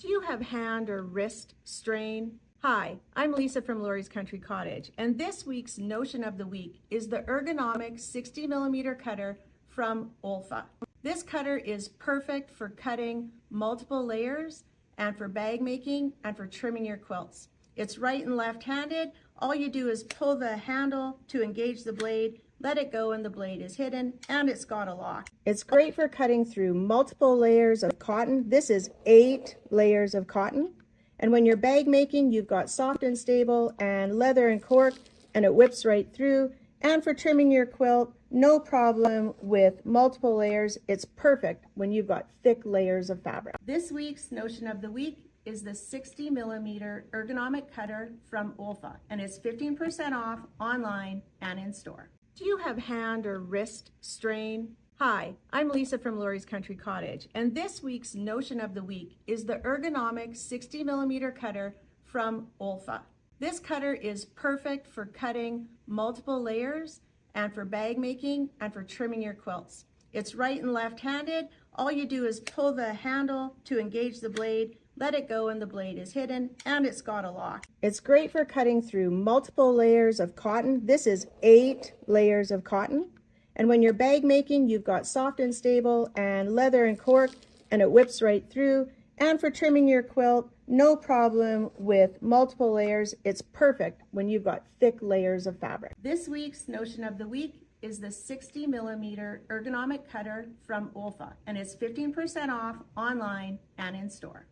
Do you have hand or wrist strain? Hi, I'm Lisa from Lori's Country Cottage, and this week's notion of the week is the Ergonomic 60mm cutter from Olfa. This cutter is perfect for cutting multiple layers and for bag making and for trimming your quilts. It's right and left-handed. All you do is pull the handle to engage the blade, let it go and the blade is hidden, and it's got a lock. It's great for cutting through multiple layers of cotton. This is 8 layers of cotton. And when you're bag making, you've got soft and stable and leather and cork, and it whips right through. And for trimming your quilt, no problem with multiple layers. It's perfect when you've got thick layers of fabric. This week's notion of the week is the 60mm ergonomic cutter from Olfa, and it's 15% off online and in store. Do you have hand or wrist strain? Hi, I'm Lisa from Lori's Country Cottage, and this week's notion of the week is the Ergonomic 60mm cutter from Olfa. This cutter is perfect for cutting multiple layers and for bag making and for trimming your quilts. It's right and left-handed. All you do is pull the handle to engage the blade, let it go and the blade is hidden, and it's got a lock. It's great for cutting through multiple layers of cotton. This is 8 layers of cotton. And when you're bag making, you've got soft and stable and leather and cork, and it whips right through. And for trimming your quilt, no problem with multiple layers. It's perfect when you've got thick layers of fabric. This week's notion of the week is the 60mm ergonomic cutter from Olfa, and it's 15% off online and in store.